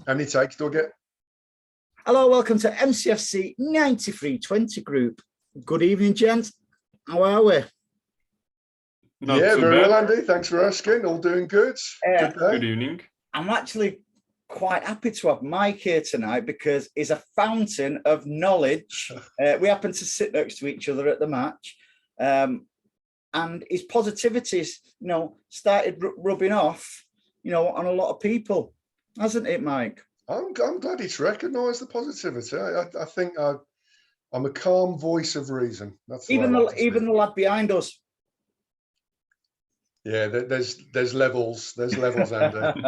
How many takes do I get? Hello, welcome to MCFC9320 Group. Good evening, gents. How are we? Yeah, very well, Andy. Thanks for asking. All doing good. Good evening. I'm actually quite happy to have Mike here tonight because he's a fountain of knowledge. We happen to sit next to each other at the match. And his positivity's, started rubbing off, on a lot of people, hasn't it, Mike? I'm glad it's recognised the positivity. I think I'm a calm voice of reason. That's even the lad behind us. Yeah, there's levels. There's levels, Andy.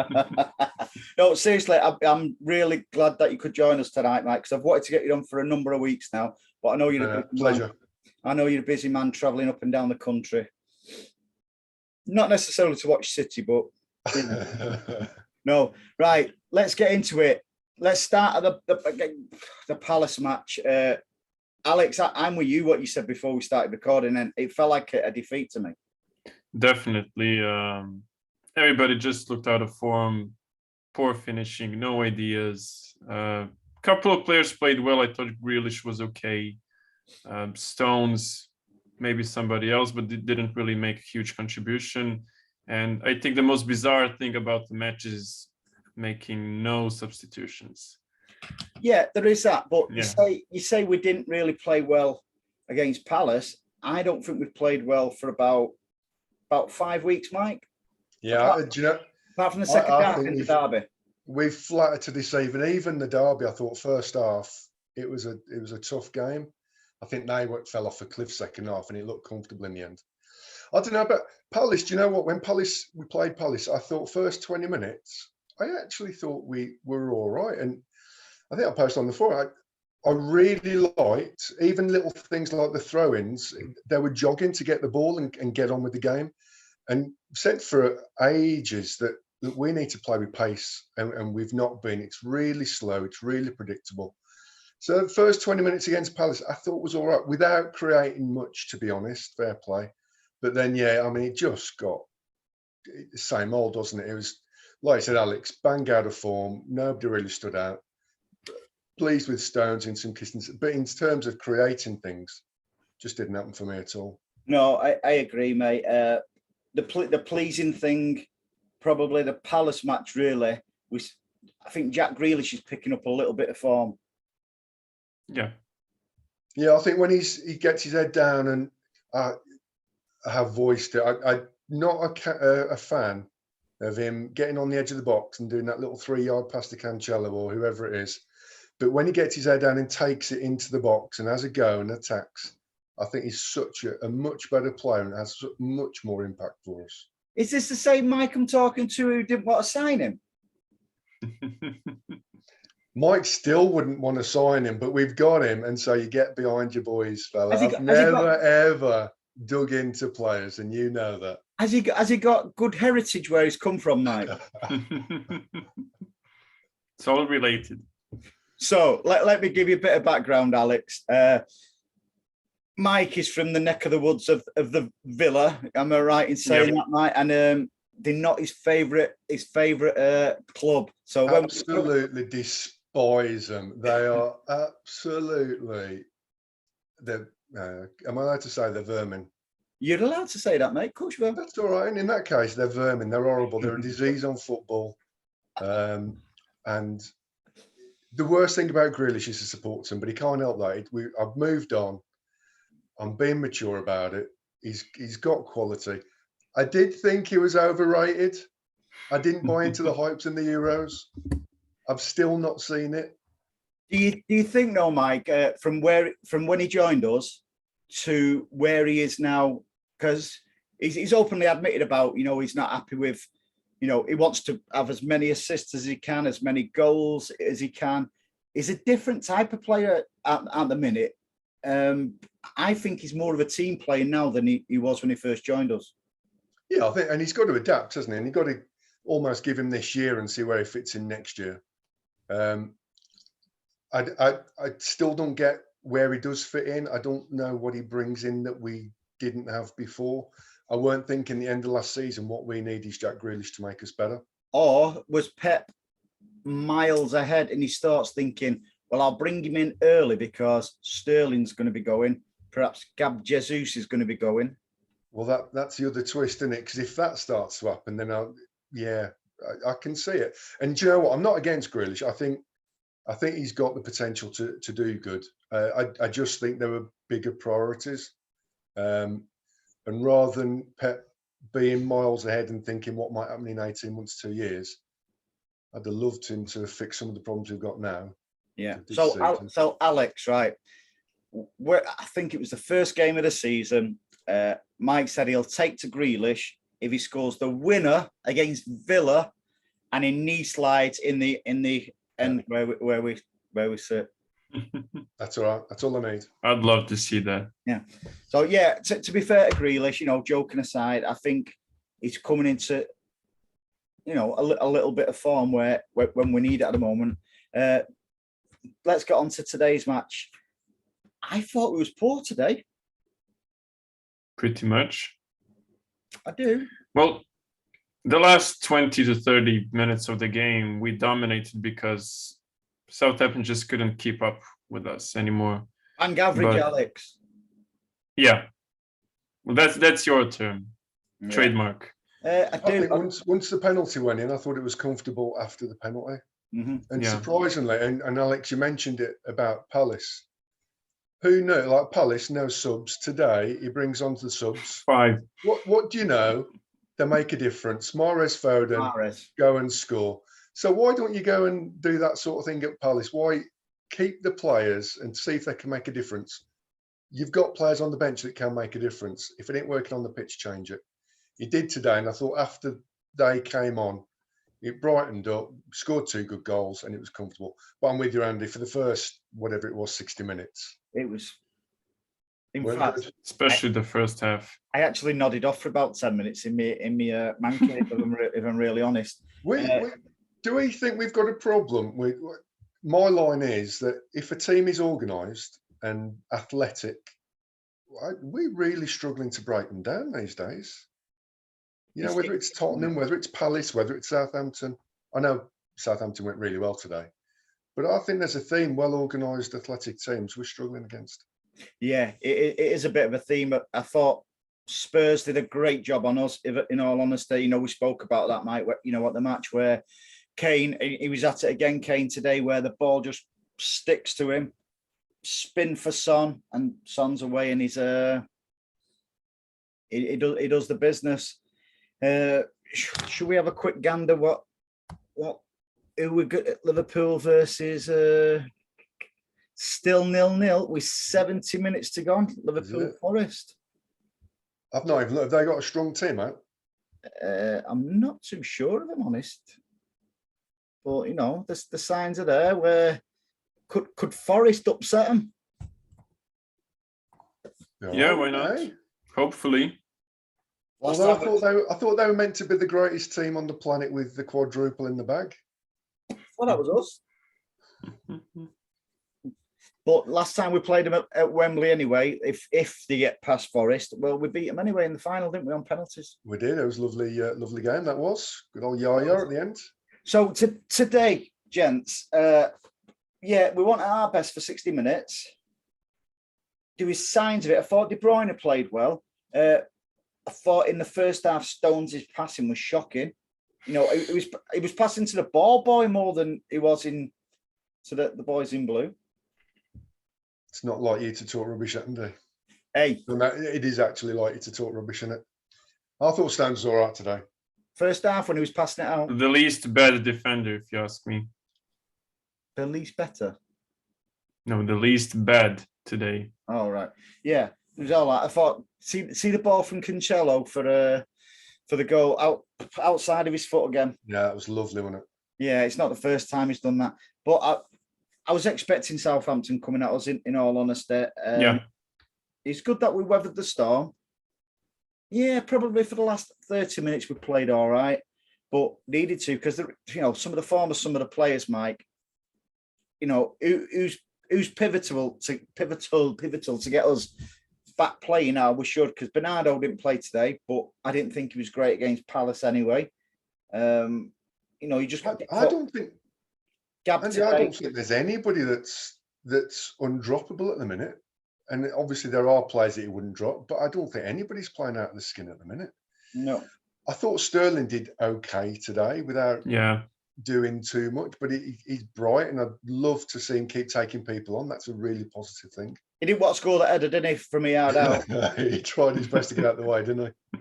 No, seriously, I'm really glad that you could join us tonight, Mike, because I've wanted to get you on for a number of weeks now. But I know you're a busy pleasure. Man. I know you're a busy man travelling up and down the country. Not necessarily to watch City, but no. Right, let's get into it. Let's start at the Palace match. Aleks, I'm with you. What you said before we started recording, and it felt like a defeat to me. Definitely. Everybody just looked out of form. Poor finishing, no ideas. Couple of players played well. I thought Grealish was okay. Stones, maybe somebody else, but didn't really make a huge contribution. And I think the most bizarre thing about the match is making no substitutions. Yeah, there is that. But you say we didn't really play well against Palace. I don't think we've played well for about 5 weeks, Mike. Yeah, do you know? Apart from the second half in the derby, we've flattered to deceive, and even the derby, I thought first half it was a tough game. I think they fell off a cliff second half, and it looked comfortable in the end. I don't know about Palace. Do you know what? When we played Palace, I thought first 20 minutes, I actually thought we were all right, and I think I posted on the forum. I really liked even little things like the throw-ins. They were jogging to get the ball and get on with the game, and said for ages that we need to play with pace, and we've not been. It's really slow. It's really predictable. So the first 20 minutes against Palace, I thought was all right without creating much, to be honest. Fair play. But then, it just got the same old, doesn't it? It was, like I said, Aleks, bang out of form. Nobody really stood out. Pleased with Stones in some cases, but in terms of creating things, just didn't happen for me at all. No, I agree, mate. The pleasing thing, probably the Palace match, really, was I think Jack Grealish is picking up a little bit of form. Yeah, I think when he gets his head down, and I have voiced it, I'm not a fan of him getting on the edge of the box and doing that little 3-yard pass to Cancelo or whoever it is. But when he gets his head down and takes it into the box and has a go and attacks, I think he's such a much better player and has much more impact for us. Is this the same Mike I'm talking to who didn't want to sign him? Mike still wouldn't want to sign him, but we've got him, and so you get behind your boys, fella. I've never ever dug into players, and you know that. Has he got good heritage where he's come from, Mike? It's all related. So let me give you a bit of background, Aleks. Mike is from the neck of the woods of the Villa. Am I right in saying that, Mike? And they're not his favourite club. So absolutely despise them. They are absolutely. Am I allowed to say they're vermin? You're allowed to say that, mate. Of course you are. That's all right. And in that case, they're vermin. They're horrible. They're a disease on football. And the worst thing about Grealish is to support him, but he can't help that. I've moved on. I'm being mature about it. He's got quality. I did think he was overrated. I didn't buy into the hypes in the Euros. I've still not seen it. Do you think, though, Mike, from when he joined us to where he is now, because he's openly admitted about, he's not happy with, he wants to have as many assists as he can, as many goals as he can. He's a different type of player at the minute. I think he's more of a team player now than he was when he first joined us. Yeah, I think, and he's got to adapt, hasn't he? And you've got to almost give him this year and see where he fits in next year. I still don't get where he does fit in. I don't know what he brings in that we didn't have before. I weren't thinking the end of last season what we need is Jack Grealish to make us better. Or was Pep miles ahead, and he starts thinking, well, I'll bring him in early because Sterling's going to be going. Perhaps Gab Jesus is going to be going. Well, that's the other twist, isn't it? Because if that starts to happen, then I can see it. And do you know what? I'm not against Grealish. I think he's got the potential to do good. I just think there were bigger priorities. And rather than Pep being miles ahead and thinking what might happen in 18 months, 2 years, I'd have loved him to fix some of the problems we've got now. Yeah. So Aleks, right? I think it was the first game of the season. Mike said he'll take to Grealish if he scores the winner against Villa, and in knee slides in the end where we sit. That's all right. That's all I need. I'd love to see that. Yeah. So yeah, to be fair to Grealish, joking aside, I think he's coming into a little bit of form when we need it at the moment. Let's get on to today's match. I thought it was poor today. Pretty much. I do. Well, the last 20 to 30 minutes of the game, we dominated because Southampton just couldn't keep up with us anymore. And average, Aleks. Yeah. Well, that's your term. Yeah. Trademark. I think once the penalty went in, I thought it was comfortable after the penalty. Mm-hmm. And surprisingly, and Aleks, you mentioned it about Palace. Who knew? Like Palace, no subs. Today, he brings on the subs. 5. What do you know? They make a difference. Mahrez, Foden, go and score. So why don't you go and do that sort of thing at Palace? Why keep the players and see if they can make a difference? You've got players on the bench that can make a difference. If it ain't working on the pitch, change it. He did today, and I thought after they came on, it brightened up, scored 2 good goals, and it was comfortable. But I'm with you, Andy, for the first, whatever it was, 60 minutes. It was, in fact, especially the first half. I actually nodded off for about 10 minutes in my man cave, if I'm really honest. Do we think we've got a problem? My line is that if a team is organised and athletic, we're really struggling to break them down these days. Whether it's Tottenham, whether it's Palace, whether it's Southampton. I know Southampton went really well today, but I think there's a theme: well-organised athletic teams we're struggling against. Yeah, it is a bit of a theme. I thought Spurs did a great job on us. In all honesty, we spoke about that, Mike. At the match where Kane, he was at it again. Kane today, where the ball just sticks to him, spin for Son, and Son's away, and he does the business. Should we have a quick gander? Who we got at Liverpool versus still 0-0 with 70 minutes to go on? Liverpool Forest. I've not even looked. Have they got a strong team out? I'm not too sure, if I'm honest. But the signs are there. Where could Forest upset them? Yeah, why not? Hopefully. Although I thought they were meant to be the greatest team on the planet with the quadruple in the bag. Well, that was us. But last time we played them at Wembley anyway, if they get past Forest, well, we beat them anyway in the final, didn't we, on penalties? We did. It was a lovely game, that was. Good old Yaya at the end. So today, gents, we want our best for 60 minutes. There was signs of it. I thought De Bruyne played well. I thought in the first half, Stones' passing was shocking. It was passing to the ball boy more than it was to the boys in blue. It's not like you to talk rubbish, Andy. Hey. It is actually like you to talk rubbish, isn't it? I thought Stones was all right today. First half when he was passing it out. The least bad defender, if you ask me. The least better? No, the least bad today. Oh, right. Yeah, it was all right. I thought, see the ball from Cancelo for the goal outside of his foot again. Yeah, it was lovely, wasn't it? Yeah, it's not the first time he's done that. But I was expecting Southampton coming at us, in all honesty. It's good that we weathered the storm. Yeah, probably for the last 30 minutes we played all right, but needed to because some of the players, Mike. Who's pivotal to get us back playing now. We should, because Bernardo didn't play today, but I didn't think he was great against Palace anyway. You just. I don't think Gab And I today. don't think there's anybody that's undroppable at the minute. And obviously there are players that he wouldn't drop, but I don't think anybody's playing out of the skin at the minute. No. I thought Sterling did okay today without Yeah. doing too much, but he's bright, and I'd love to see him keep taking people on. That's a really positive thing. He didn't want to score that header, didn't he, from a yard out? He tried his best to get out of the way, didn't he?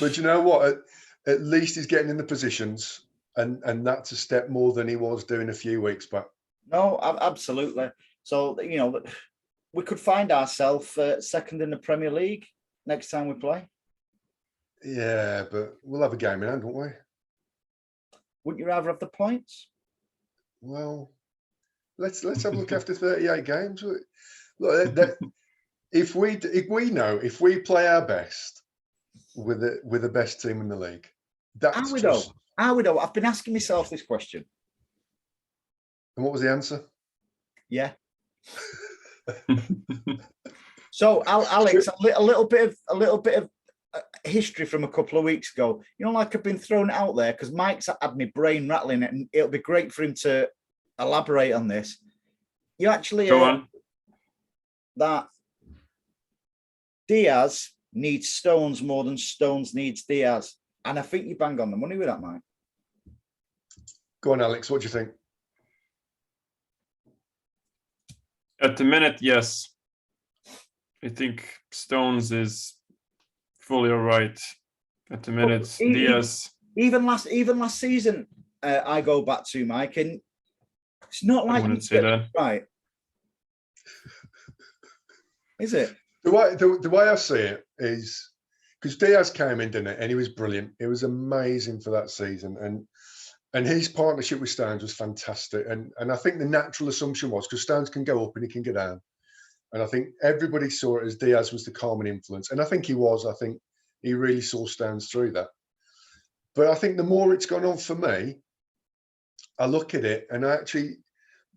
But you know what? At least he's getting in the positions, and that's a step more than he was doing a few weeks back. No, absolutely. So, you know, we could find ourselves second in the Premier League next time we play. Yeah, but we'll have a game in hand, won't we? Wouldn't you rather have the points? Well, let's have a look after 38 games. Look, if we play our best with the best team in the league, that's just. How we know? I've been asking myself this question. And what was the answer? Yeah. So, Aleks, a little bit of history from a couple of weeks ago. You know, like I've been thrown out there because Mike's had my brain rattling it, and it'll be great for him to elaborate on this. You actually Go on. That Diaz needs Stones more than Stones needs Diaz, and I think you bang on the money with that, Mike. Go on, Alex. What do you think? At the minute, yes. I think Stones is fully all right. At the minute, Diaz. Even last season, I go back to Mike, and it's not like I wouldn't say that. Right. Is it? The way I see it is because Diaz came in, didn't it? And he was brilliant. It was amazing for that season. And his partnership with Stones was fantastic. And I think the natural assumption was because Stones can go up and he can go down. And I think everybody saw it as Diaz was the calming influence. And I think he was. I think he really saw Stones through that. But I think the more it's gone on for me, I look at it and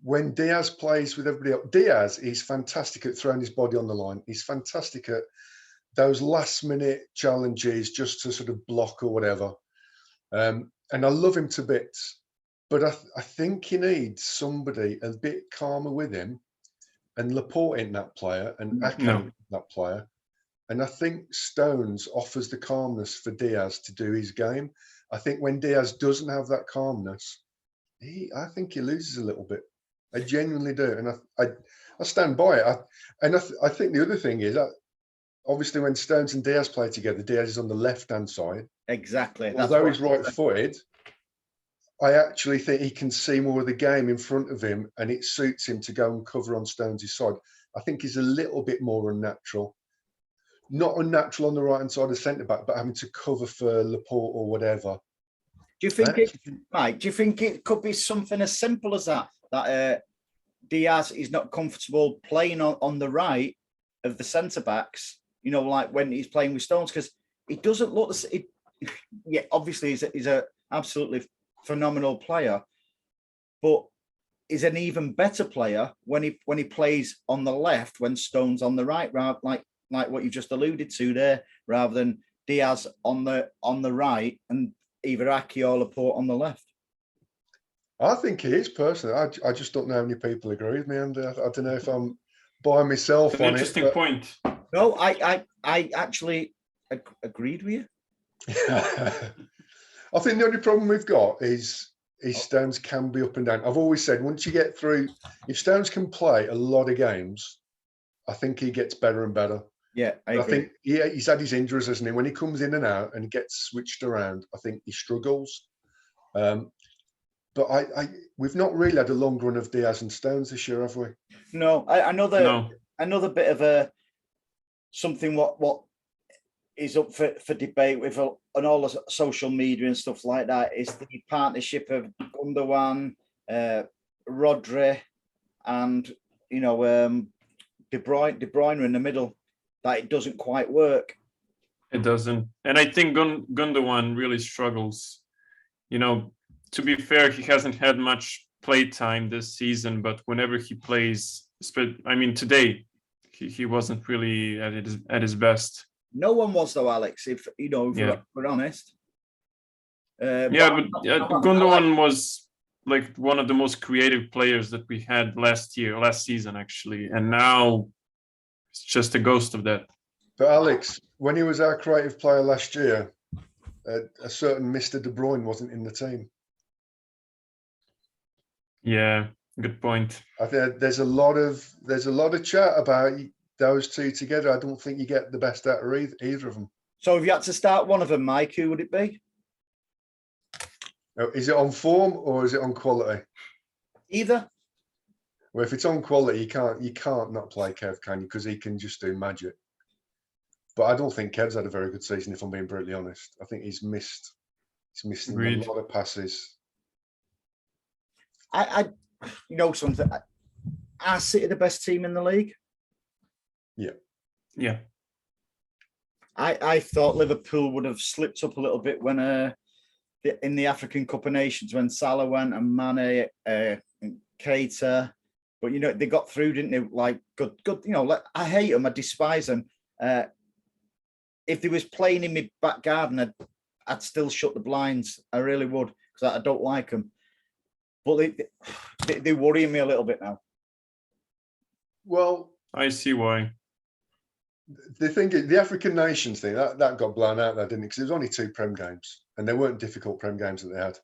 when Diaz plays with everybody else, Diaz is fantastic at throwing his body on the line. He's fantastic at those last minute challenges just to sort of block or whatever. And I love him to bits, but I think he needs somebody a bit calmer with him, and Laporte ain't that player, and Ake ain't that player. And I think Stones offers the calmness for Diaz to do his game. I think when Diaz doesn't have that calmness, I think he loses a little bit. I genuinely do, and I stand by it. I think the other thing is that obviously when Stones and Diaz play together, Diaz is on the left-hand side. Exactly. Although he's right-footed, I actually think he can see more of the game in front of him, and it suits him to go and cover on Stones' side. I think he's a little bit more unnatural. Not unnatural on the right-hand side of centre-back, but having to cover for Laporte or whatever. Do you think Mike, do you think it could be something as simple as that Diaz is not comfortable playing on the right of the centre-backs, you know, like when he's playing with Stones, because he doesn't look yeah, obviously he's a absolutely phenomenal player, but is an even better player when he plays on the left when Stone's on the right, rather like what you just alluded to there, rather than Diaz on the right and either Ake or Laporte on the left. I think he is personally. I just don't know how many people agree with me, and I don't know if I'm by myself on it. Interesting point. No, I actually agreed with you. I think the only problem we've got is Stones can be up and down. I've always said once you get through, if Stones can play a lot of games, I think he gets better and better. Yeah, I think he's had his injuries, hasn't he? When he comes in and out and gets switched around, I think he struggles. But we've not really had a long run of Diaz and Stones this year, have we? No, another bit of something what is up for debate with on all the social media and stuff like that is the partnership of Gundogan, Rodri, and De Bruyne in the middle. That it doesn't quite work. It doesn't, and I think Gundogan really struggles. You know, to be fair, he hasn't had much play time this season, but whenever he plays, I mean, today he wasn't really at his best. No one was though, Aleks. If we're honest. Gundogan was like one of the most creative players that we had last season actually, and now it's just a ghost of that. But Alex, when he was our creative player last year, a certain Mr. De Bruyne wasn't in the team. Yeah, good point. I think there's a lot of chat about those two together. I don't think you get the best out of either of them. So if you had to start one of them, Mike, who would it be? Is it on form or is it on quality? Either. Well, if it's on quality, you can't not play Kev, can you? Because he can just do magic. But I don't think Kev's had a very good season, if I'm being brutally honest. I think he's missed a lot of passes. I you know something. Are City the best team in the league? Yeah. I thought Liverpool would have slipped up a little bit when in the African Cup of Nations when Salah went and Mane and Keita, but you know they got through, didn't they? Like good. You know, like, I hate them. I despise them. If they was playing in my back garden, I'd still shut the blinds. I really would, because I don't like them. But they worry me a little bit now. Well, I see why. the thing is, the African nations thing that got blown out there, didn't it? Because there was only 2 Prem games, and they weren't difficult Prem games that they had.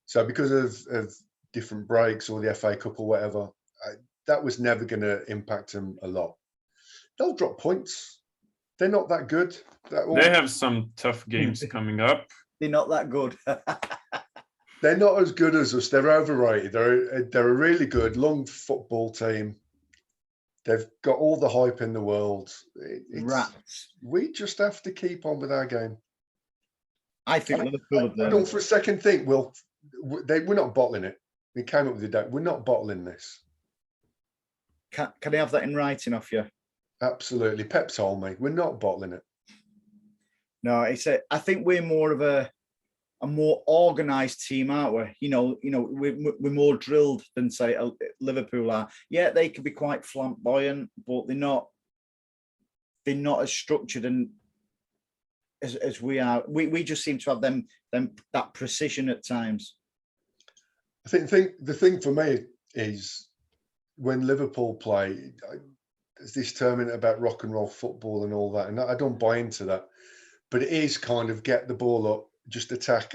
So because of different breaks or the FA Cup or whatever, that was never going to impact them a lot. They'll drop points. They're not that good. They have some tough games coming up. They're not that good. They're not as good as us. They're overrated. They're a really good long football team. They've got all the hype in the world. Rats. We just have to keep on with our game. I think Liverpool. I don't for a second think we're not bottling it. We came up with the date. We're not bottling this. Can I have that in writing off you? Absolutely. Pep told me we're not bottling it. No, I think we're more of a more organised team, aren't we? You know, we're more drilled than say Liverpool are. Yeah, they could be quite flamboyant, but they're not as structured and as we are. We just seem to have them that precision at times. I think the thing for me is when Liverpool play, there's this term about rock and roll football and all that, and I don't buy into that. But it is kind of get the ball up, just attack.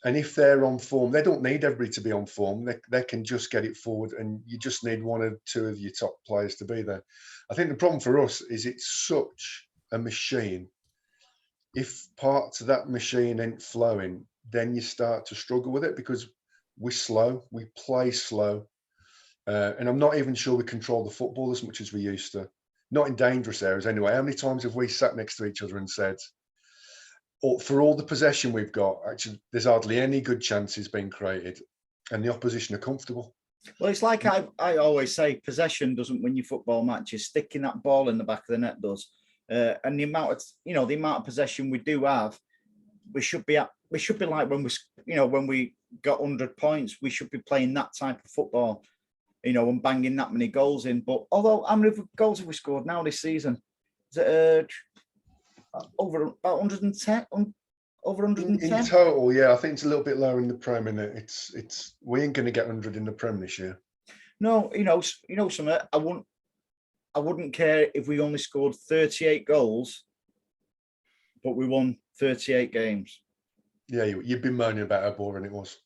And if they're on form, they don't need everybody to be on form. They can just get it forward, and you just need 1 or 2 of your top players to be there. I think the problem for us is it's such a machine. If parts of that machine ain't flowing, then you start to struggle with it because we're slow, we play slow. And I'm not even sure we control the football as much as we used to. Not in dangerous areas anyway. How many times have we sat next to each other and said, for all the possession we've got, actually, there's hardly any good chances being created and the opposition are comfortable? Well, it's like I always say, possession doesn't win your football matches. Sticking that ball in the back of the net does. And the amount of possession we do have, we should be like when we got 100 points, we should be playing that type of football, and banging that many goals in. But although, how many goals have we scored now this season? Is it over about 110? Over 110 in total? Yeah, I think it's a little bit lower in the Prem. And it's we ain't going to get 100 in the Prem this year. No, something. I wouldn't care if we only scored 38 goals, but we won 38 games. Yeah, you've been moaning about how boring it was.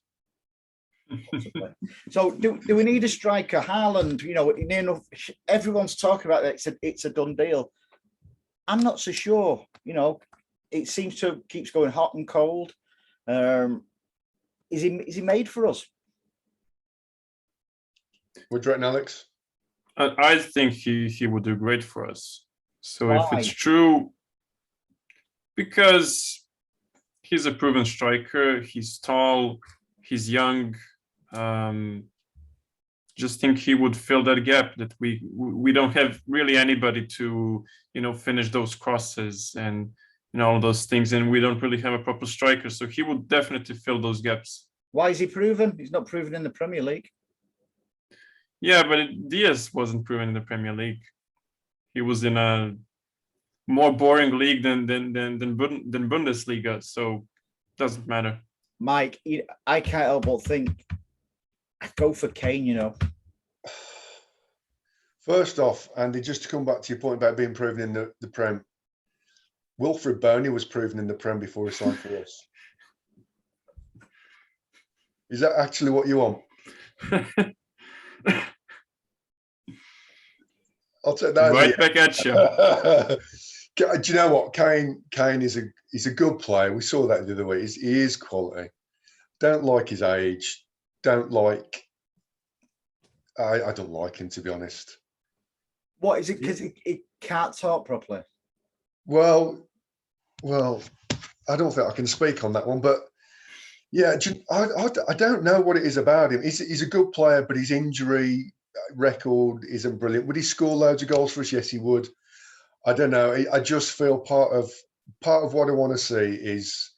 So do we need a striker? Haaland, everyone's talking about that. It's a done deal. I'm not so sure. It seems to keeps going hot and cold. Is he made for us? What do you reckon, Alex? I think he would do great for us. So Why? If it's true, because he's a proven striker, he's tall, he's young. Just think he would fill that gap that we don't have really anybody to finish those crosses and all those things, and we don't really have a proper striker. So he would definitely fill those gaps. Why is he proven? He's not proven in the Premier League. Yeah, but Diaz wasn't proven in the Premier League. He was in a more boring league than Bundesliga, so doesn't matter. Mike, I can't help but think I'd go for Kane, you know. First off, Andy, just to come back to your point about being proven in the Prem, Wilfred Boney was proven in the Prem before he signed for us. Is that actually what you want? I'll take that. Right back at you. Do you know what? Kane he's a good player. We saw that the other week. He is quality. Don't like his age. Don't like. I don't like him, to be honest. What is it? Because he can't talk properly. Well, I don't think I can speak on that one, but yeah, I don't know what it is about him. He's a good player, but his injury record isn't brilliant. Would he score loads of goals for us? Yes, he would. I don't know. I just feel part of what I want to see is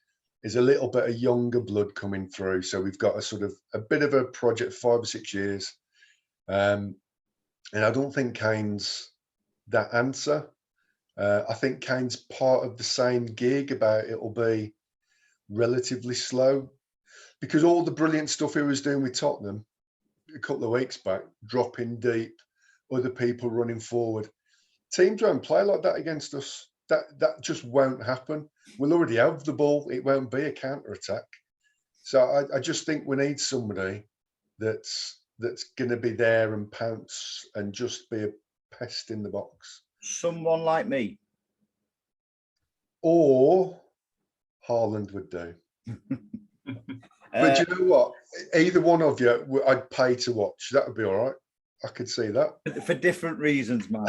a little bit of younger blood coming through. So we've got a bit of a project, 5 or 6 years, and I don't think Kane's that answer. I think Kane's part of the same gig about it'll be relatively slow, because all the brilliant stuff he was doing with Tottenham a couple of weeks back, dropping deep, other people running forward. Teams won't play like that against us. That just won't happen. We'll already have the ball. It won't be a counter attack. So I just think we need somebody that's going to be there and pounce and just be a pest in the box. Someone like me. Or Haaland would do. But you know what? Either one of you, I'd pay to watch. That would be all right. I could see that. For different reasons, Mike.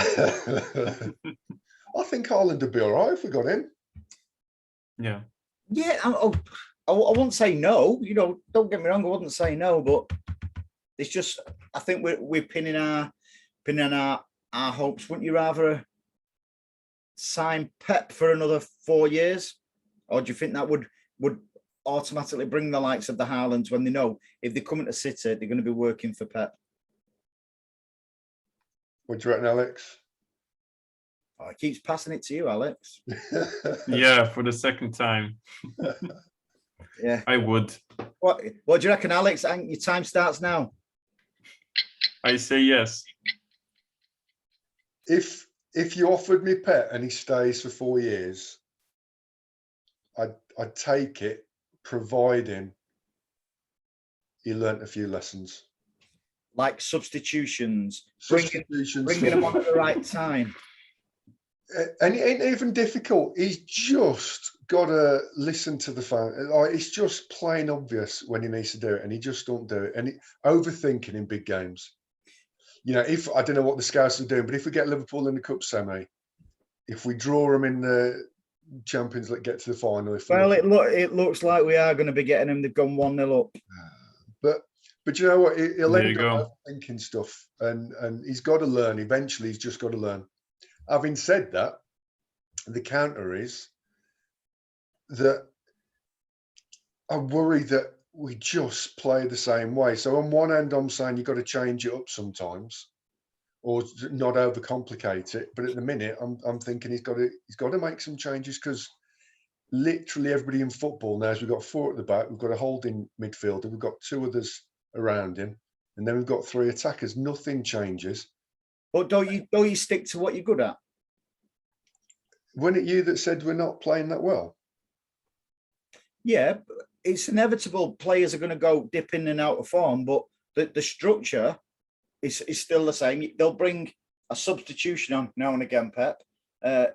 I think Haaland would be all right if we got him. Yeah. Yeah. I wouldn't say no. You know, don't get me wrong. I wouldn't say no, but it's just I think we're pinning our hopes. Wouldn't you rather sign Pep for another 4 years, or do you think that would automatically bring the likes of the Haalands when they know if they're coming to City, they're going to be working for Pep? What do you reckon, Alex? Oh, it keeps passing it to you, Alex. Yeah, for the second time. Yeah, I would. What do you reckon, Alex? Your time starts now. I say yes. If you offered me Pep and he stays for 4 years, I'd take it, providing he learnt a few lessons. Like substitutions, bringing for them on at the right time. And it ain't even difficult. He's just got to listen to the fan. Like, it's just plain obvious when he needs to do it, and he just don't do it. And overthinking in big games. You know, if I don't know what the Scouts are doing, but if we get Liverpool in the Cup semi, if we draw them in the Champions League, get to the final. It looks like we are going to be getting them. They've gone 1-0 up. But you know what? He'll end up thinking stuff, and he's got to learn. Eventually, he's just got to learn. Having said that, the counter is that I worry that we just play the same way. So on one end, I'm saying you've got to change it up sometimes, or not overcomplicate it. But at the minute, I'm thinking he's got to make some changes, because literally everybody in football knows we've got 4 at the back, we've got a holding midfielder, we've got 2 others around him, and then we've got 3 attackers. Nothing changes. But don't you stick to what you're good at? Wasn't it you that said we're not playing that well? Yeah, it's inevitable. Players are going to go dip in and out of form, but the structure is still the same. They'll bring a substitution on now and again, Pep.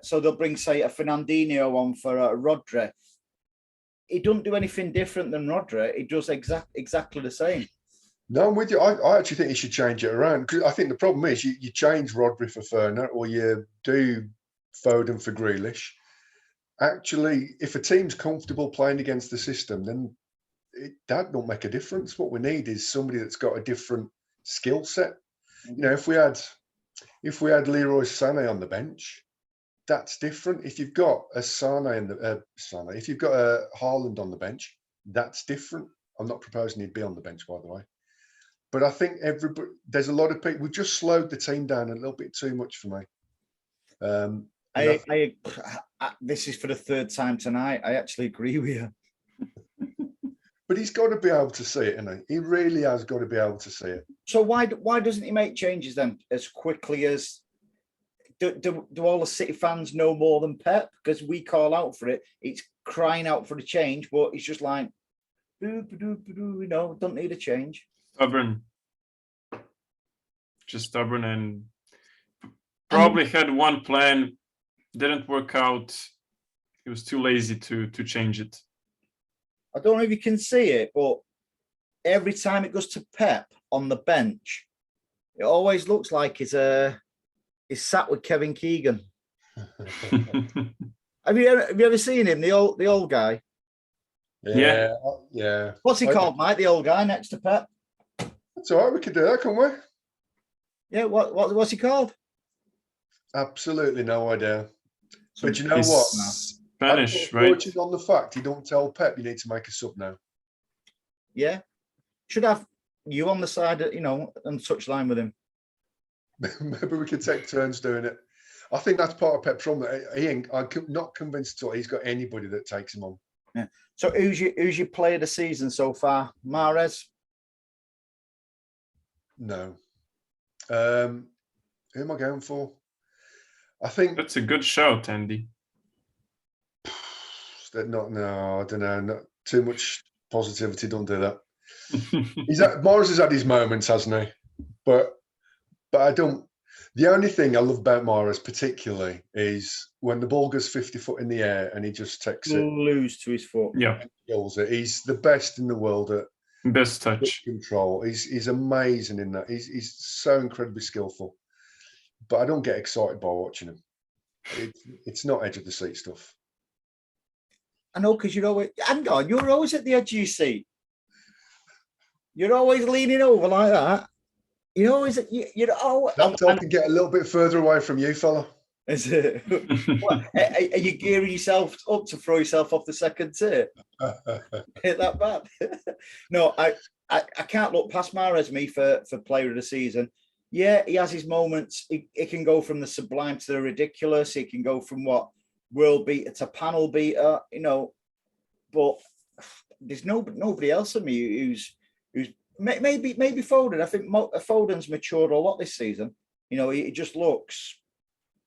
So they'll bring, say, a Fernandinho on for Rodri. He don't do anything different than Rodri. He does exactly the same. No, I'm with you. I actually think you should change it around, because I think the problem is you change Rodri for Ferner, or you do Foden for Grealish. Actually, if a team's comfortable playing against the system, then that don't make a difference. What we need is somebody that's got a different skill set. You know, if we had Leroy Sané on the bench, that's different. If you've got a if you've got a Haaland on the bench, that's different. I'm not proposing he'd be on the bench, by the way. But I think there's a lot of people. We've just slowed the team down a little bit too much for me. This is for the 3rd time tonight. I actually agree with you. But he's got to be able to see it, isn't he? He really has got to be able to see it. So why doesn't he make changes then as quickly as do all the City fans know more than Pep? Because we call out for it. It's crying out for a change, but it's just like, don't need a change. Stubborn. Just stubborn, and probably had one plan, didn't work out. He was too lazy to change it. I don't know if you can see it, but every time it goes to Pep on the bench, it always looks like he's sat with Kevin Keegan. Have you ever seen him, the old guy? Yeah. Yeah. What's he called, Mike? The old guy next to Pep? That's all right. We could do that, can't we? Yeah. What's he called? Absolutely no idea. But you know He's what? Spanish, right? Touching on the fact he don't tell Pep you need to make a sub now. Yeah. Should have you on the side, and touchline with him. Maybe we could take turns doing it. I think that's part of Pep's problem. I'm not convinced at all he's got anybody that takes him on. Yeah. So who's your player of the season so far? Mahrez? No. Who am I going for? I think That's a good shout, Andy. I don't know. Not too much positivity. Don't do that. Morris has had his moments, hasn't he? But I don't. The only thing I love about Morris particularly is when the ball goes 50 foot in the air and he just takes it, Loose to his foot. Yeah, and kills it. He's the best in the world at best touch. control. He's amazing in that. He's so incredibly skillful. But I don't get excited by watching him. It's not edge of the seat stuff. I know, because you're always at the edge of your seat. You're always leaning over like that. You're always. That I can get a little bit further away from you, fella. Is it? Are you gearing yourself up to throw yourself off the second tier? Hit that bad? No, I can't look past Mahrez for player of the season. Yeah, he has his moments. It can go from the sublime to the ridiculous. It can go from what world beater to panel beater, But there's nobody else in me who's maybe Foden. I think Foden's matured a lot this season. He just looks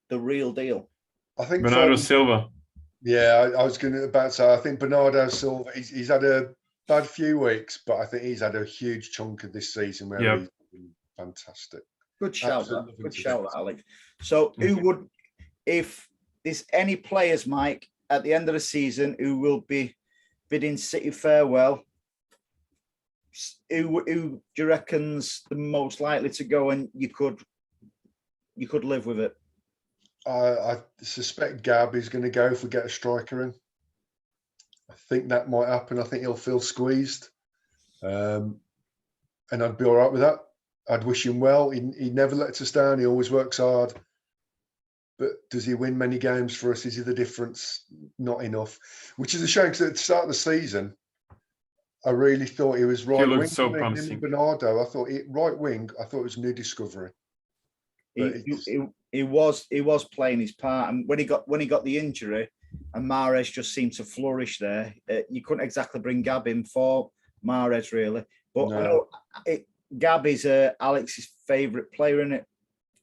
the real deal. I think Bernardo Silva. Yeah, I was about to say, I think Bernardo Silva, he's had a bad few weeks, but I think he's had a huge chunk of this season where he's been fantastic. Good shout, Aleks. So if there's any players, Mike, at the end of the season who will be bidding City farewell, who do you reckon's the most likely to go and you could live with it? I suspect Gab is going to go if we get a striker in. I think that might happen. I think he'll feel squeezed. And I'd be all right with that. I'd wish him well. He never lets us down. He always works hard. But does he win many games for us? Is he the difference? Not enough. Which is a shame, because at the start of the season, I really thought he was right wing. He looked so promising. Bernardo, I thought right wing. I thought it was a new discovery. He was playing his part, and when he got the injury, and Mahrez just seemed to flourish there. You couldn't exactly bring Gab in for Mahrez, really. But no. Gab is Alex's favourite player, isn't it,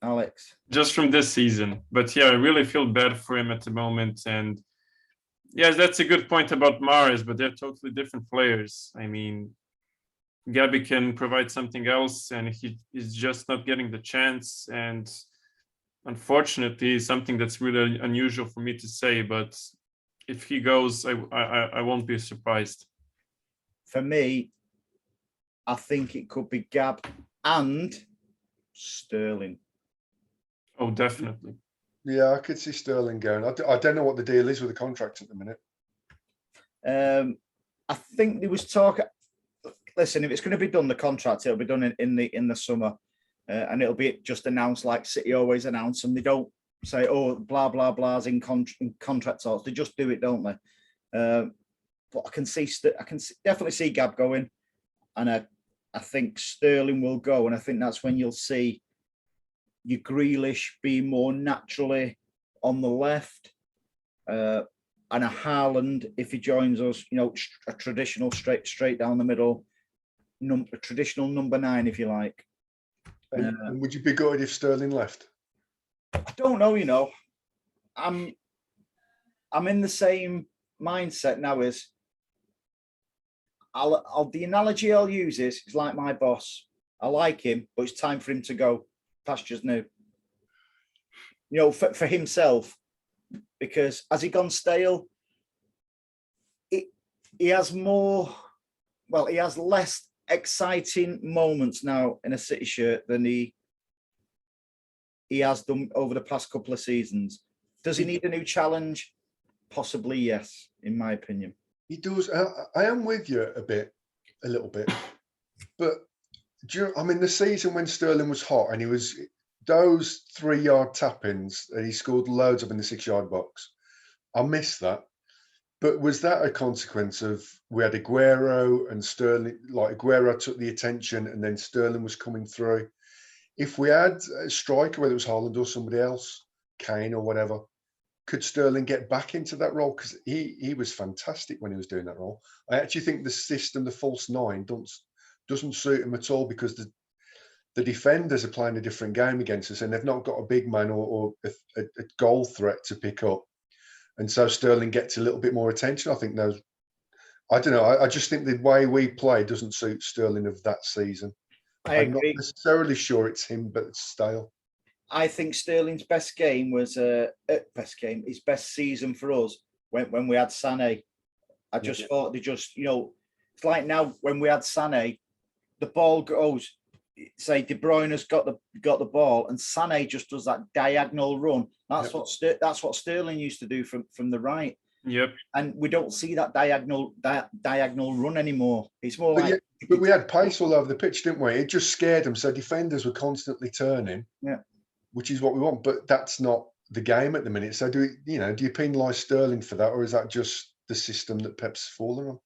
Aleks? Just from this season. But yeah, I really feel bad for him at the moment. And yes, that's a good point about Mahrez, but they're totally different players. I mean, Gabby can provide something else, and he is just not getting the chance. And unfortunately, something that's really unusual for me to say, but if he goes, I won't be surprised. For me, I think it could be Gab and Sterling. Oh, definitely. Yeah, I could see Sterling going. I don't know what the deal is with the contract at the minute. I think there was talk. Listen, if it's going to be done, the contract, it'll be done in the summer, and it'll be just announced like City always announce, and they don't say, "Oh, blah blah blah's in contract talks." They just do it, don't they? But I can definitely see Gab going, and I think Sterling will go, and I think that's when you'll see your Grealish be more naturally on the left. and a Haaland if he joins us. You know, a traditional straight down the middle, a traditional number 9, if you like. And would you be good if Sterling left? I don't know. You know, I'm in the same mindset now as the analogy I'll use is like my boss. I like him, but it's time for him to go. Pastures new. You know, for himself, because has he gone stale? He has more. Well, he has less exciting moments now in a City shirt than he has done over the past couple of seasons. Does he need a new challenge? Possibly, yes, in my opinion. He does. I am with you a little bit. But I mean, the season when Sterling was hot and he was those 3-yard tap-ins and he scored loads of in the 6-yard box. I miss that. But was that a consequence of we had Aguero and Sterling? Like Aguero took the attention and then Sterling was coming through. If we had a striker, whether it was Haaland or somebody else, Kane or whatever, could Sterling get back into that role? Because he was fantastic when he was doing that role. I actually think the system, the false 9, doesn't suit him at all because the defenders are playing a different game against us and they've not got a big man or a goal threat to pick up. And so Sterling gets a little bit more attention. I think I don't know. I just think the way we play doesn't suit Sterling of that season. I'm not necessarily sure it's him, but it's stale. I think Sterling's best game was his best season for us when we had Sané. I just thought they just, you know, it's like now when we had Sané, the ball goes, say De Bruyne's got the ball and Sané just does that diagonal run. That's what Sterling used to do from the right. Yep. And we don't see that diagonal run anymore. It's more but we had pace all over the pitch, didn't we? It just scared them. So defenders were constantly turning. Yeah. Which is what we want, but that's not the game at the minute. So do you penalise Sterling for that, or is that just the system that Pep's fallen on?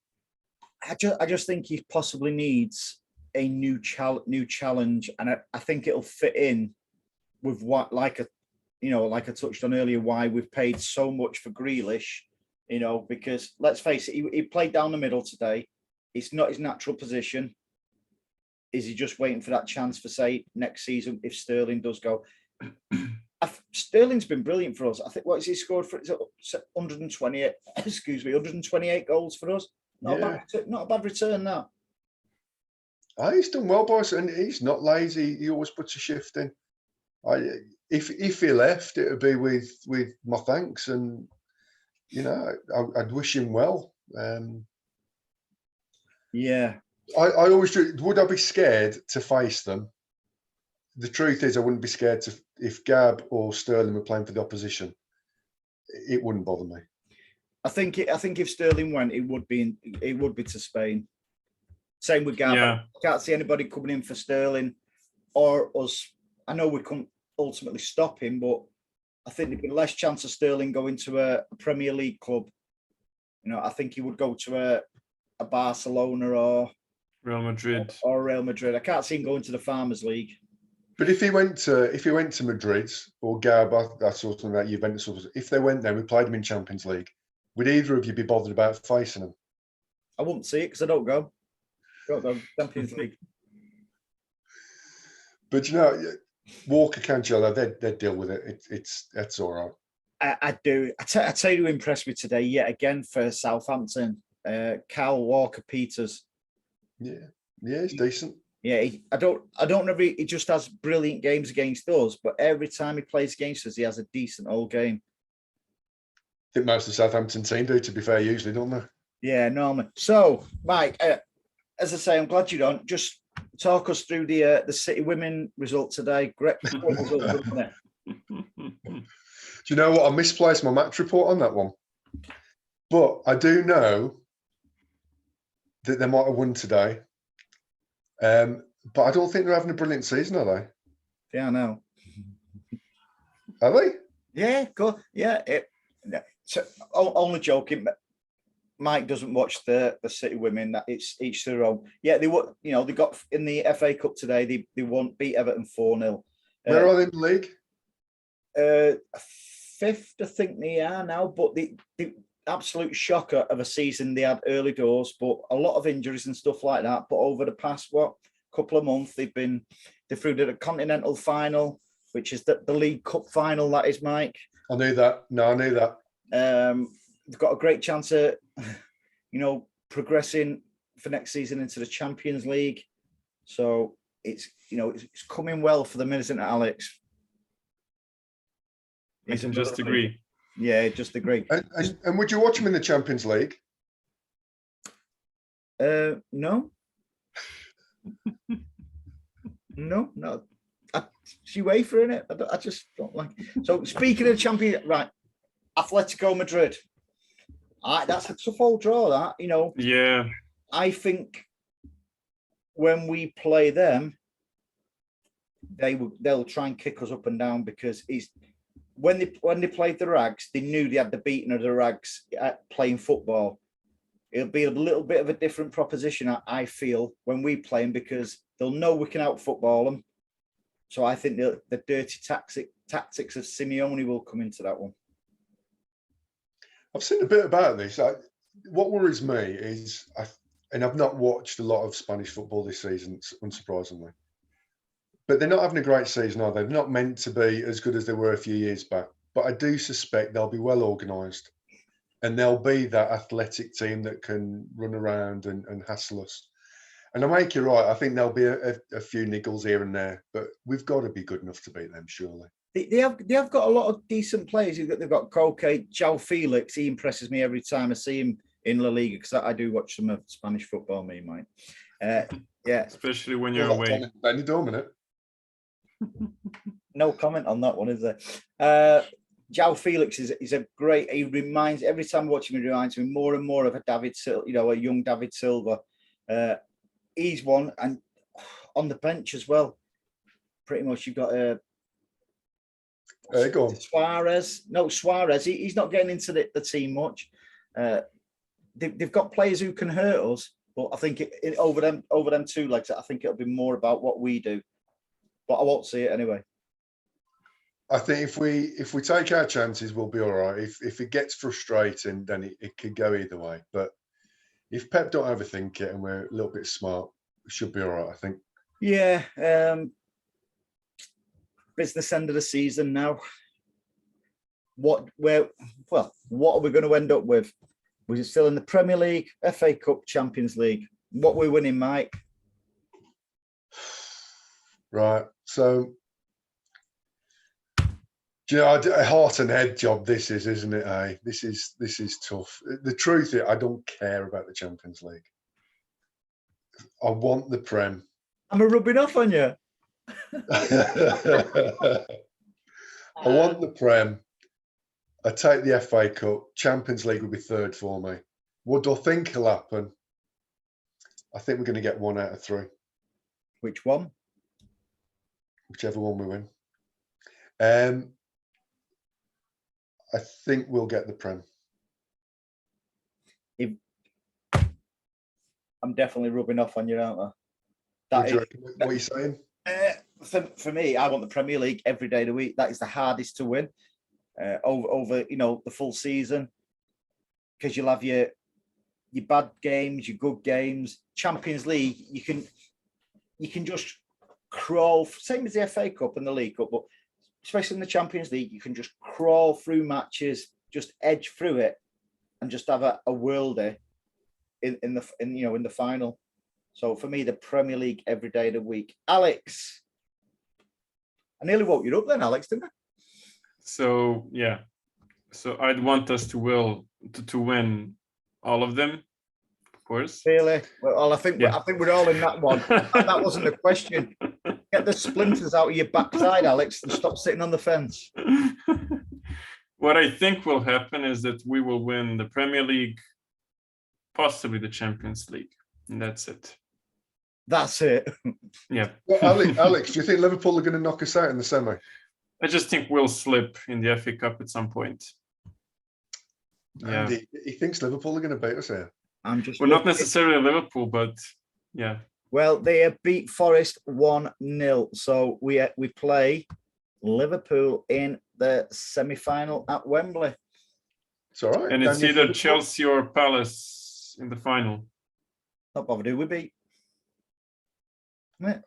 I just think he possibly needs a new challenge, and I think it'll fit in with what, like I touched on earlier, why we've paid so much for Grealish. You know, because let's face it, he played down the middle today. It's not his natural position. Is he just waiting for that chance for, say, next season if Sterling does go? Sterling's been brilliant for us. I think what has he scored for? 128. Excuse me, 128 goals for us. Not a bad return. That. He's done well by us, and he's not lazy. He always puts a shift in. If he left, it would be with my thanks, and you know, I'd wish him well. Yeah. I always do. Would I be scared to face them? The truth is, I wouldn't be scared if Gab or Sterling were playing for the opposition. It wouldn't bother me. I think if Sterling went, it would be to Spain. Same with Gab. Yeah. I can't see anybody coming in for Sterling or us. I know we couldn't ultimately stop him, but I think there'd be less chance of Sterling going to a Premier League club. You know, I think he would go to a Barcelona or Real Madrid. Or Real Madrid. I can't see him going to the Farmers League. But if he went to Madrid or Gab, that sort of that Juventus, if they went there, we played them in Champions League. Would either of you be bothered about facing them? I wouldn't see it because I don't go. Champions League. But you know, Walker, Cancelo, they deal with it. That's all right. I do. I tell you who impressed me today yet again for Southampton. Kyle Walker-Peters. Yeah, he's decent. Yeah, I don't know if he just has brilliant games against us, but every time he plays against us, he has a decent old game. I think most of the Southampton team do, to be fair, usually, don't they? Yeah, normally. So, Mike, as I say, I'm glad you don't. Just talk us through the City women result today. Great result, wasn't it? Do you know what? I misplaced my match report on that one. But I do know that they might have won today. But I don't think they're having a brilliant season, are they? Yeah, I know. Are they? Yeah, cool. Yeah. So, only joking. Mike doesn't watch the City women. That it's each their own. Yeah, they were. You know, they got in the FA Cup today. They beat Everton 4-0. Where are they in the league? 5th, I think they are now. But absolute shocker of a season they had early doors, but a lot of injuries and stuff like that. But over the past couple of months, they've through to the continental final, which is the League Cup final. That is, Mike. I knew that. No, I knew that. They've got a great chance of, progressing for next season into the Champions League. So it's coming well for them, isn't it, Aleks? I can just agree. Yeah, just agree. And would you watch them in the Champions League? No. No. She wafer in it. I just don't like it. So speaking of champion, right? Atletico Madrid. That's a tough old draw. That Yeah. I think when we play them, they'll try and kick us up and down because when they played the Rags, they knew they had the beating of the Rags at playing football. It'll be a little bit of a different proposition, I feel, when we play them because they'll know we can out football them. So I think the dirty tactics of Simeone will come into that one. I've seen a bit about this. What worries me is, and I've not watched a lot of Spanish football this season, unsurprisingly. But they're not having a great season, are they? They're not meant to be as good as they were a few years back. But I do suspect they'll be well organised. And they'll be that athletic team that can run around and hassle us. And I make you right. I think there'll be a few niggles here and there. But we've got to be good enough to beat them, surely. They have got a lot of decent players. They've got Koke, João Felix. He impresses me every time I see him in La Liga because I do watch some of Spanish football, me, mate. Yeah. Especially when you're away. Benny Dominant. No comment on that one, is there? João Felix is a great. He reminds every time I watch him, he reminds me more and more of a a young David Silva. He's one, and on the bench as well. Pretty much, you've got go on. Suarez. No, Suarez. He's not getting into the team much. They've got players who can hurt us, but I think over them two legs, I think it'll be more about what we do. But I won't see it anyway. I think if we take our chances, we'll be all right. If it gets frustrating, then it could go either way. But if Pep don't overthink it and we're a little bit smart, we should be all right, I think. Yeah. Business end of the season now. What are we going to end up with? Was it still in the Premier League, FA Cup, Champions League? What we're winning, Mike? Right. So, a heart and head job this is, isn't it? Eh? This is tough. The truth is, I don't care about the Champions League. I want the Prem. I'm rubbing off on you. I want the Prem. I take the FA Cup. Champions League will be third for me. What do I think will happen? I think we're going to get 1 out of 3. Which one? Whichever one we win. I think we'll get the Prem. I'm definitely rubbing off on you, aren't I? What are you saying? For me, I want the Premier League every day of the week. That is the hardest to win over the full season, because you'll have your bad games, your good games. Champions League, you can just crawl, same as the FA Cup and the League Cup, but especially in the Champions League, you can just crawl through matches, just edge through it, and just have a worldie in the final. So for me, the Premier League every day of the week. Aleks, I nearly woke you up then, Aleks, didn't I? So yeah, so I'd want us to win all of them, of course. Really? Well, I think we're all in that one. That wasn't the question. Get the splinters out of your backside, Aleks, and stop sitting on the fence. What I think will happen is that we will win the Premier League, possibly the Champions League, and that's it. That's it. Yeah. Well, Aleks, do you think Liverpool are going to knock us out in the semi? I just think we'll slip in the FA Cup at some point. Yeah. And he thinks Liverpool are going to beat us here. Well, not necessarily Liverpool, but yeah. Well, they have beat Forest 1-0. So we play Liverpool in the semi-final at Wembley. It's all right. And it's Daniel either Liverpool. Chelsea or Palace in the final. Not bothered who we beat. Yeah.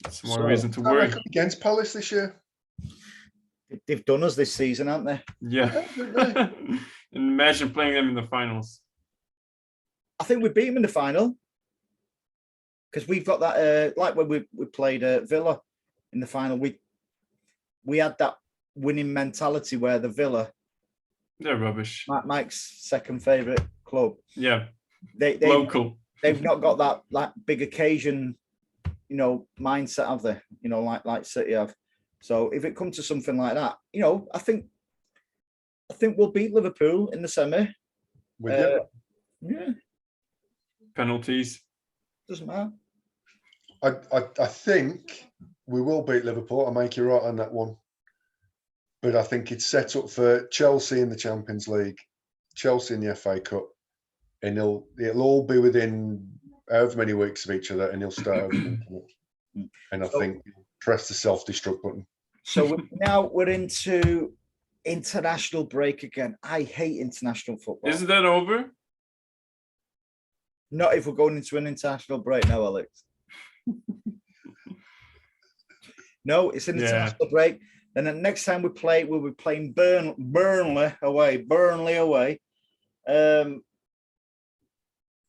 It's more So, reason to I worry. reckon against Palace this year. They've done us this season, haven't they? Yeah. Didn't they? Imagine playing them in the finals. I think we beat them in the final because we've got that. Like when we played Villa in the final, we had that winning mentality where the Villa, They're rubbish. Mike's second favorite club, Yeah. they Local. they've not got that big occasion, mindset, have they? Like City have. So if it comes to something like that, I think we'll beat Liverpool in the semi. With you. Yeah, Penalties. doesn't matter. I think we will beat Liverpool. I'll make you right on that one. But I think it's set up for Chelsea in the Champions League, Chelsea in the FA Cup, and it'll all be within however many weeks of each other, and he'll start overthinking it. And I think he'll press the self-destruct button. So now we're into international break again. I hate international football. Isn't that over? Not if we're going into an international break now, Alex. No, it's an international break. Then the next time we play, we'll be playing Burnley away.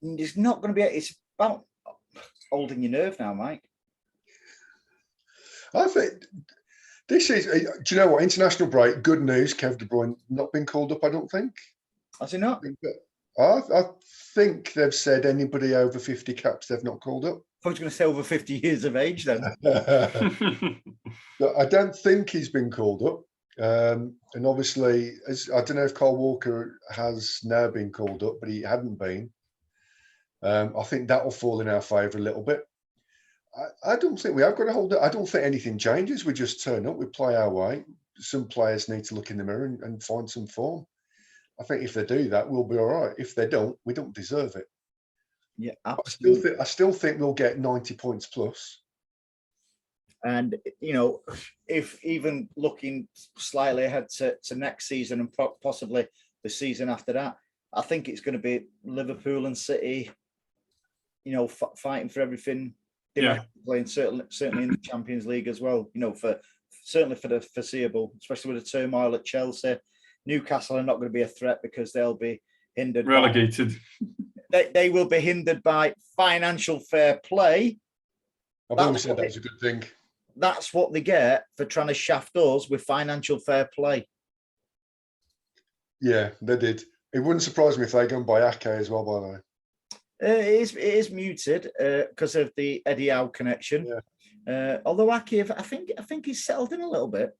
It's not going to be. It's about holding your nerve now, Mike. I think this is. Do you know what? International break. Good news. Kev De Bruyne not been called up. I don't think. Has he not? I think they've said anybody over 50 caps they've not called up. I was going to say over 50 years of age then. I don't think he's been called up. And obviously, I don't know if Kyle Walker has now been called up, but he hadn't been. I think that will fall in our favour a little bit. I don't think we have got to hold it. I don't think anything changes. We just turn up, we play our way. Some players need to look in the mirror and find some form. I think if they do that, we'll be all right. If they don't, we don't deserve it. Yeah, absolutely. I still think we'll get 90 points plus. And, if even looking slightly ahead to next season and possibly the season after that, I think it's going to be Liverpool and City, fighting for everything. They might be playing certainly in the Champions League as well, certainly for the foreseeable, especially with the turmoil at Chelsea. Newcastle are not going to be a threat because they'll be hindered. Relegated. They will be hindered by financial fair play. I've always said that was a good thing. That's what they get for trying to shaft us with financial fair play. Yeah, they did. It wouldn't surprise me if they go and buy Ake as well, by the way. It is muted because of the Eddie Howe connection. Yeah. Although Ake, I think he's settled in a little bit.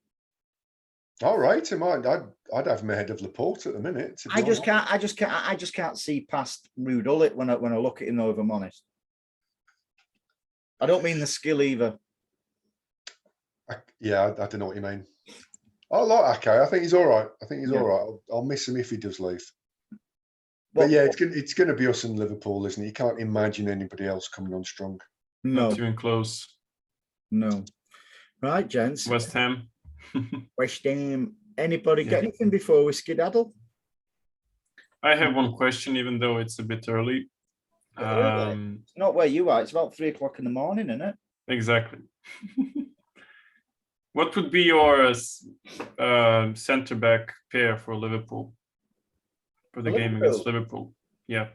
All right, I'd have him ahead of Laporte at the minute. I just can't see past Ruud Gullit when I look at him, though, if I'm honest. I don't mean the skill either. I don't know what you mean. I like Ake. I think he's all right. All right. I'll miss him if he does leave. But it's going to be us and Liverpool, isn't it? You can't imagine anybody else coming on strong. No. Not even close. No. Right, gents. West Ham. West Ham. Anybody got anything before we skedaddle? I have one question, even though it's a bit early. It's not where you are. It's about 3 o'clock in the morning, isn't it? Exactly. What would be your centre-back pair for Liverpool? For the game against Liverpool? Yeah.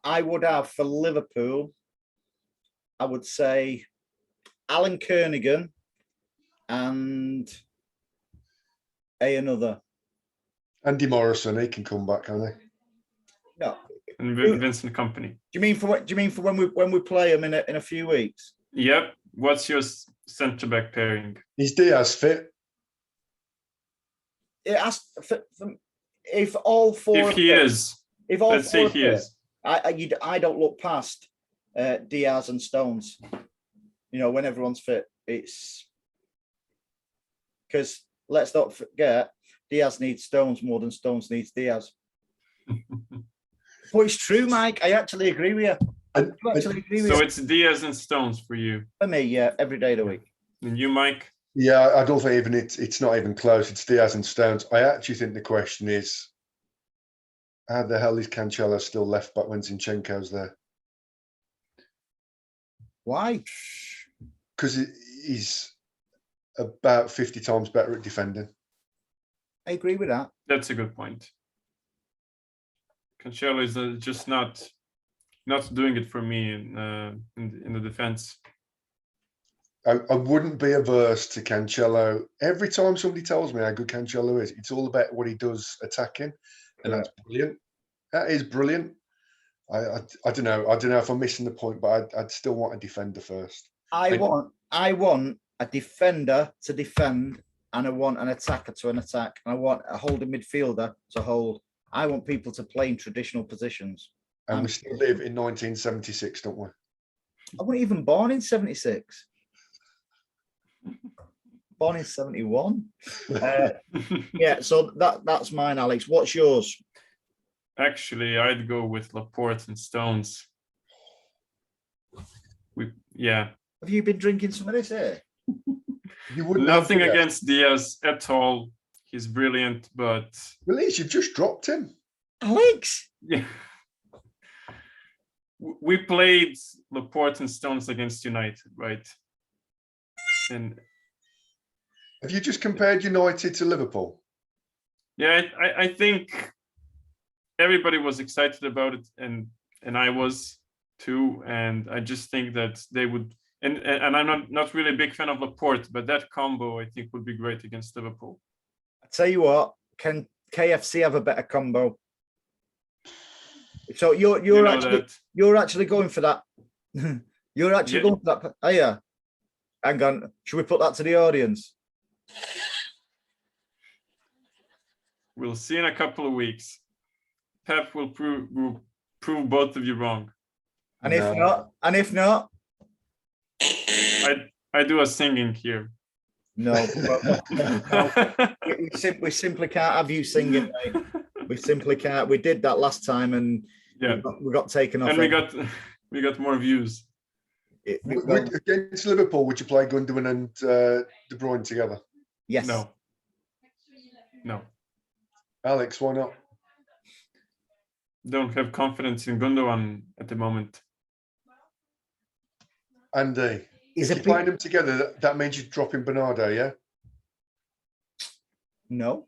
I would have for Liverpool, I would say Alan Kernigan and another. Andy Morrison, he can come back, can't he? No. And Vincent Company. Do you mean for when we play them in a few weeks? Yep. What's your centre-back pairing? Is Diaz fit? It has, if all four. If he is. If all let's say he is. I don't look past Diaz and Stones. When everyone's fit, it's because let's not forget Diaz needs Stones more than Stones needs Diaz. But it's true, Mike. I actually agree with you. So it's Diaz and Stones for you. For me, yeah, every day of the week. And you, Mike? Yeah, I don't think even it's not even close. It's Diaz and Stones. I actually think the question is, how the hell is Cancelo still left back when Zinchenko's there? Why? Because he's about 50 times better at defending. I agree with that. That's a good point. Cancelo is just not doing it for me in the defense. I wouldn't be averse to Cancelo. Every time somebody tells me how good Cancelo is, it's all about what he does attacking, and that's brilliant. That is brilliant. I don't know. I don't know if I'm missing the point, but I'd still want a defender first. I want a defender to defend, and I want an attacker to an attack, and I want a holding midfielder to hold. I want people to play in traditional positions. And we still live in 1976, don't we? I wasn't even born in 76. Born in 71. Yeah, so that's mine, Alex. What's yours? Actually, I'd go with Laporte and Stones. Have you been drinking some of this here? You wouldn't Nothing have against Diaz at all. He's brilliant, but Release, you've just dropped him. Alex? yeah. We played Laporte and Stones against United, right? And Have you just compared United to Liverpool? yeah, I think everybody was excited about it, and I was too. And I just think that they would. And I'm not really a big fan of Laporte, but that combo I think would be great against Liverpool. I tell you what, can KFC have a better combo? So you're actually going for that. You're actually going for that. Oh yeah. Hang on. Should we put that to the audience? We'll see in a couple of weeks. Pep will prove both of you wrong. And if not, I do a singing here. no. We simply can't have you singing, mate. We simply can't. We did that last time, and we got taken off. And we got more views. Against Liverpool, would you play Gundogan and De Bruyne together? Yes. No. Alex, why not? Don't have confidence in Gundogan at the moment. Andy, if you're playing them together, that means you're dropping Bernardo, yeah? No.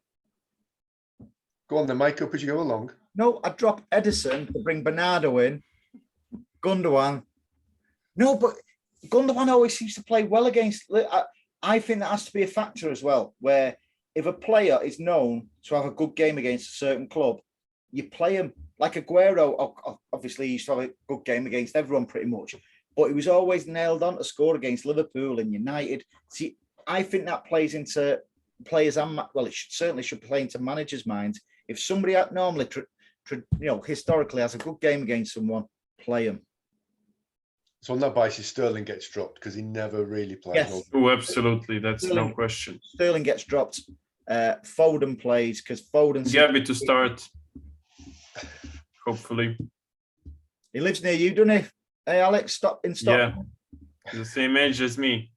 Go on, then make up as you go along. No, I'd drop Edison to bring Bernardo in. Gundogan. No, but Gundogan always seems to play well against. I think that has to be a factor as well, where if a player is known to have a good game against a certain club, you play him. Like Aguero, obviously, he used to have a good game against everyone pretty much, but he was always nailed on to score against Liverpool and United. See, I think that plays into players, and well, it certainly should play into managers' minds. If somebody normally, historically has a good game against someone, play him. So on that basis, Sterling gets dropped because he never really plays. Yes. Oh, absolutely. That's no question. Sterling gets dropped. Foden plays because Foden's Gabby to start. Hopefully. He lives near you, doesn't he? Hey, Alex, stop in Stockholm. Yeah. He's the same age as me.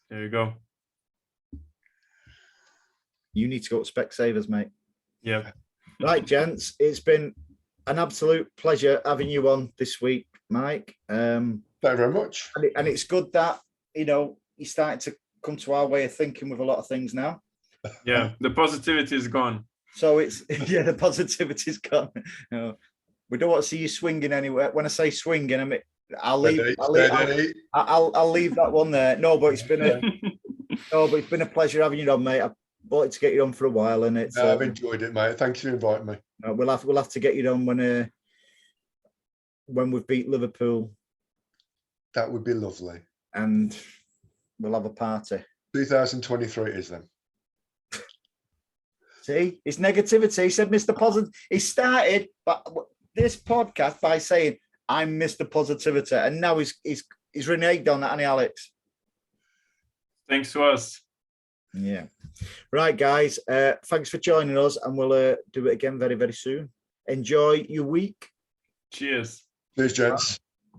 There you go. You need to go to Specsavers, mate. Yeah. Right, gents. It's been an absolute pleasure having you on this week, Mike. Thank you very much. And it's good that, you're starting to come to our way of thinking with a lot of things now. Yeah, the positivity is gone. So it's, the positivity's gone. We don't want to see you swinging anywhere. When I say swinging, I mean, I'll leave that one there. No, but it's been a pleasure having you on, mate. I've wanted to get you on for a while, and it's. I've enjoyed it, mate. Thanks for inviting me. We'll have to get you on when we've beat Liverpool. That would be lovely. And we'll have a party. 2023 it is then. See, it's negativity. He said Mr. Positive. He started this podcast by saying, I'm Mr. Positivity. And now he's reneged on that, hasn't he, Alex? Thanks to us. Yeah. Right, guys. Thanks for joining us, and we'll do it again very, very soon. Enjoy your week. Cheers. Cheers, gents.